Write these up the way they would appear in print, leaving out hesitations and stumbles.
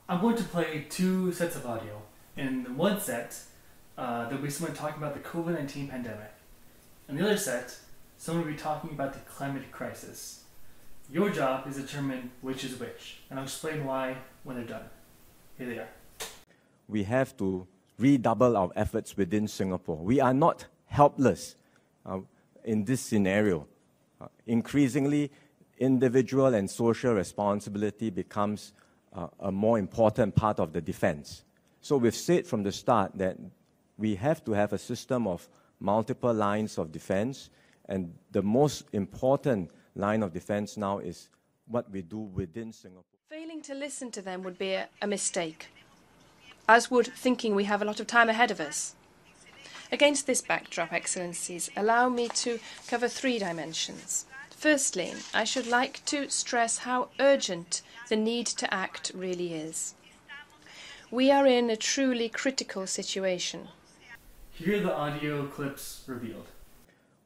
I'm going to play two sets of audio. In one set, there'll be someone talking about the COVID-19 pandemic. In the other set, someone will be talking about the climate crisis. Your job is to determine which is which, and I'll explain why when they're done. Here they are. We have to redouble our efforts within Singapore. We are not helpless in this scenario. Increasingly, individual and social responsibility becomes a more important part of the defense. So we've said from the start that we have to have a system of multiple lines of defense, and the most important line of defense now is what we do within Singapore. Failing to listen to them would be a mistake, as would thinking we have a lot of time ahead of us. Against this backdrop, Excellencies, allow me to cover three dimensions. Firstly, I should like to stress how urgent the need to act really is. We are in a truly critical situation. Here are the audio clips revealed.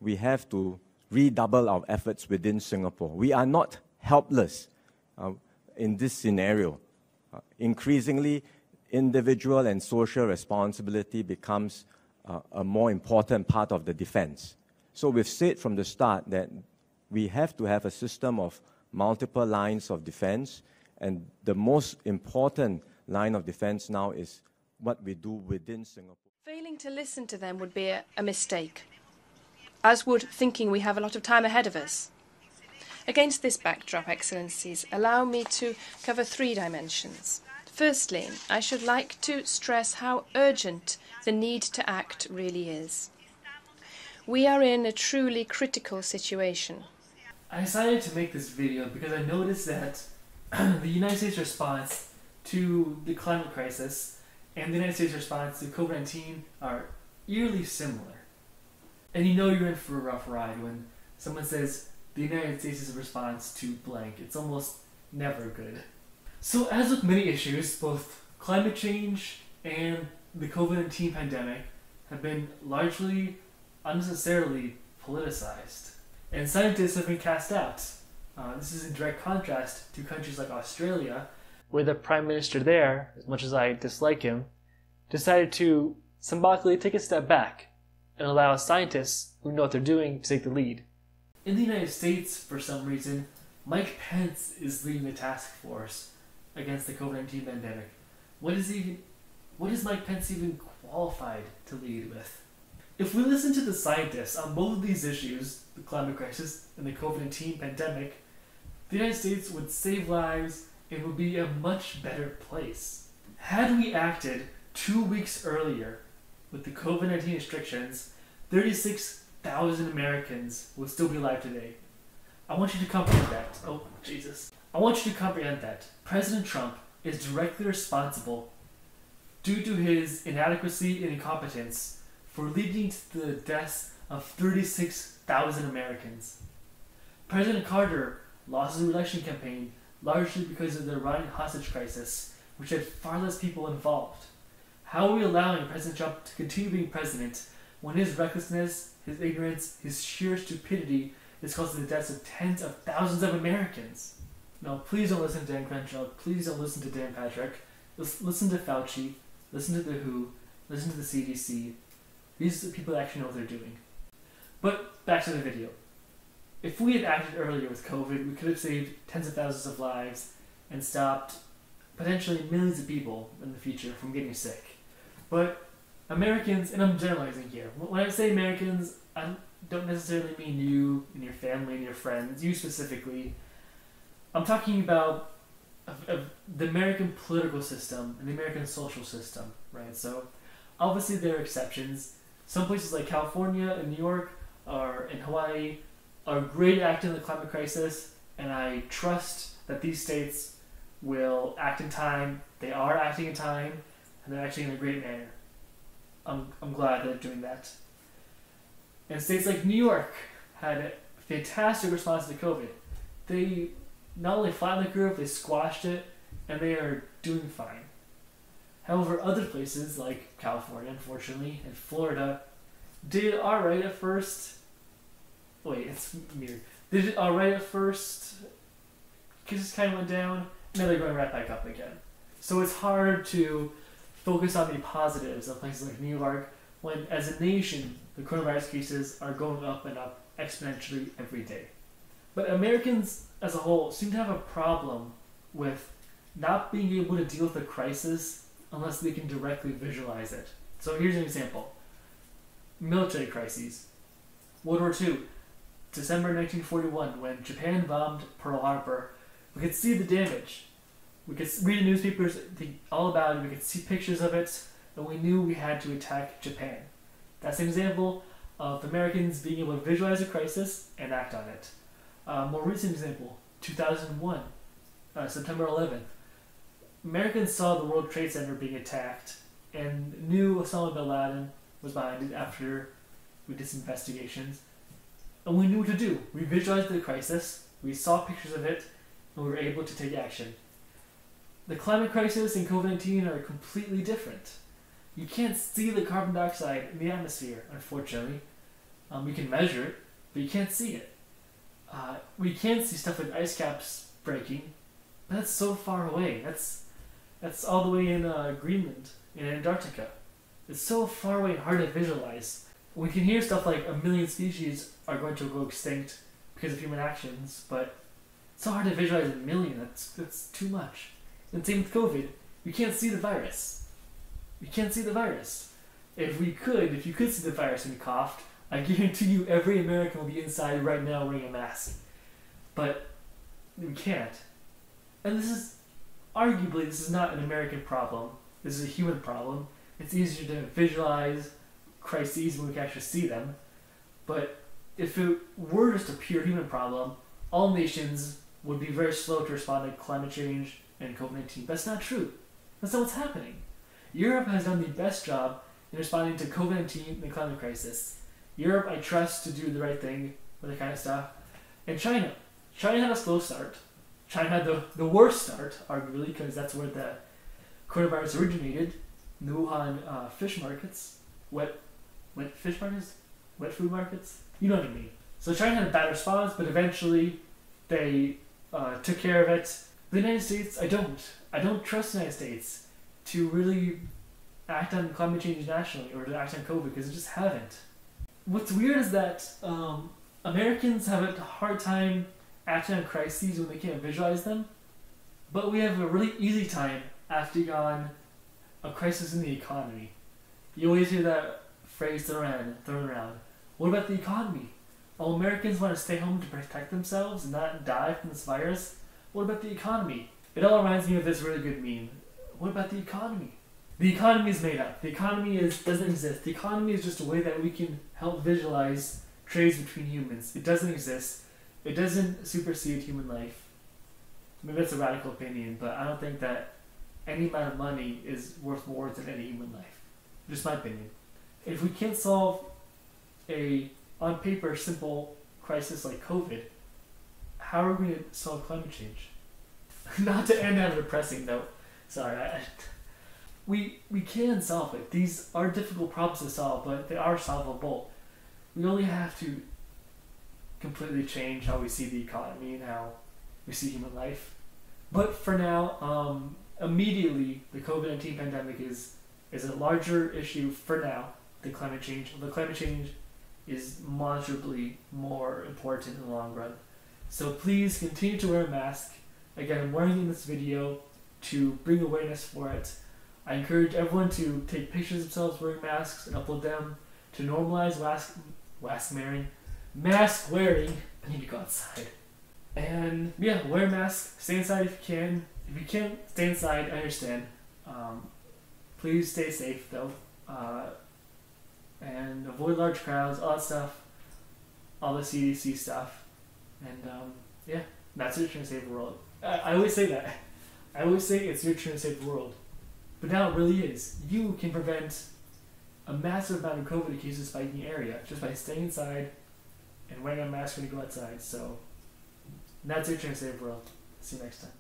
We have to redouble our efforts within Singapore. We are not helpless in this scenario. Increasingly, individual and social responsibility becomes a more important part of the defense. So we've said from the start that we have to have a system of multiple lines of defense, and the most important line of defense now is what we do within Singapore. Failing to listen to them would be a mistake, as would thinking we have a lot of time ahead of us. Against this backdrop, Excellencies, allow me to cover three dimensions. Firstly, I should like to stress how urgent the need to act really is. We are in a truly critical situation. I decided to make this video because I noticed that the United States response to the climate crisis and the United States response to COVID-19 are eerily similar. And you know you're in for a rough ride when someone says the United States' response to blank. It's almost never good. So as with many issues, both climate change and the COVID-19 pandemic have been largely unnecessarily politicized. And scientists have been cast out. This is in direct contrast to countries like Australia, where the Prime Minister there, as much as I dislike him, decided to symbolically take a step back and allow scientists who know what they're doing to take the lead. In the United States, for some reason, Mike Pence is leading the task force against the COVID-19 pandemic. What is Mike Pence even qualified to lead with? If we listen to the scientists on both of these issues, the climate crisis and the COVID-19 pandemic, the United States would save lives and would be a much better place. Had we acted 2 weeks earlier with the COVID-19 restrictions, 36,000 Americans would still be alive today. I want you to comprehend that. Oh, Jesus. I want you to comprehend that President Trump is directly responsible, due to his inadequacy and incompetence, for leading to the deaths of 36,000 Americans. President Carter lost his re-election campaign largely because of the Iranian hostage crisis, which had far less people involved. How are we allowing President Trump to continue being president when his recklessness, his ignorance, his sheer stupidity is causing the deaths of tens of thousands of Americans? No, please don't listen to Dan Crenshaw. Please don't listen to Dan Patrick. Listen to Fauci. Listen to the WHO. Listen to the CDC. These are the people that actually know what they're doing. But back to the video. If we had acted earlier with COVID, we could have saved tens of thousands of lives and stopped potentially millions of people in the future from getting sick. But Americans, and I'm generalizing here, when I say Americans, I don't necessarily mean you and your family and your friends, you specifically. I'm talking about the American political system and the American social system, right? So obviously there are exceptions. Some places like California and New York and Hawaii are great at acting in the climate crisis, and I trust that these states will act in time. They are acting in time, and they're acting in a great manner. I'm glad they're doing that. And states like New York had a fantastic response to COVID. They not only flattened the curve, they squashed it, and they are doing fine. However, other places like California, unfortunately, and Florida did alright at first. Wait, it's weird. They did alright at first, cases kind of went down, now they're going right back up again. So it's hard to focus on the positives of places like New York when, as a nation, the coronavirus cases are going up and up exponentially every day. But Americans as a whole seem to have a problem with not being able to deal with a crisis unless they can directly visualize it. So here's an example. Military crises. World War II, December 1941, when Japan bombed Pearl Harbor, we could see the damage. We could read the newspapers all about it, we could see pictures of it, and we knew we had to attack Japan. That's an example of Americans being able to visualize a crisis and act on it. More recent example, 2001, September 11th. Americans saw the World Trade Center being attacked and knew Osama bin Laden was behind it after we did some investigations. And we knew what to do. We visualized the crisis, we saw pictures of it, and we were able to take action. The climate crisis and COVID-19 are completely different. You can't see the carbon dioxide in the atmosphere, unfortunately. We can measure it, but you can't see it. We can see stuff like ice caps breaking, but that's so far away. That's all the way in Greenland, in Antarctica. It's so far away and hard to visualize. We can hear stuff like 1 million species are going to go extinct because of human actions, but it's so hard to visualize 1 million. That's too much. And same with COVID. We can't see the virus. We can't see the virus. If you could see the virus and you coughed, I guarantee you every American will be inside right now wearing a mask. But we can't. And this is not an American problem. This is a human problem. It's easier to visualize crises when we can actually see them. But if it were just a pure human problem, all nations would be very slow to respond to climate change and COVID-19. That's not true. That's not what's happening. Europe has done the best job in responding to COVID-19 and the climate crisis. Europe, I trust to do the right thing with that kind of stuff. And China had a slow start. China had the worst start, arguably, because that's where the coronavirus originated. The Wuhan fish markets, wet fish markets, wet food markets. You know what I mean. So China had a bad response, but eventually they took care of it. The United States, I don't trust the United States to really act on climate change nationally or to act on COVID because they just haven't. What's weird is that Americans have a hard time acting on crises when they can't visualize them, but we have a really easy time acting on a crisis in the economy. You always hear that phrase thrown around. What about the economy? All Americans want to stay home to protect themselves and not die from this virus. What about the economy? It all reminds me of this really good meme. What about the economy? The economy is made up. The economy doesn't exist. The economy is just a way that we can help visualize trades between humans. It doesn't exist. It doesn't supersede human life. Maybe that's a radical opinion, but I don't think that any amount of money is worth more than any human life. Just my opinion. If we can't solve a, on paper, simple crisis like COVID, how are we going to solve climate change? Not to end on a depressing note. Sorry, we can solve it. These are difficult problems to solve, but they are solvable. We only have to completely change how we see the economy and how we see human life. But for now, immediately, the COVID-19 pandemic is a larger issue for now than climate change. The climate change is demonstrably more important in the long run. So please continue to wear a mask. Again, I'm wearing it in this video to bring awareness for it. I encourage everyone to take pictures of themselves wearing masks and upload them to normalize mask wearing. I need to go outside. And yeah, wear a mask, stay inside if you can. If you can't stay inside, I understand. Please stay safe though. And avoid large crowds, all that stuff, all the CDC stuff. And yeah, that's your turn to save the world. I always say that. I always say it's your turn to save the world. But now it really is. You can prevent a massive amount of COVID cases spiking in the area just by staying inside and wearing a mask when you go outside. So that's your turn to save the world. See you next time.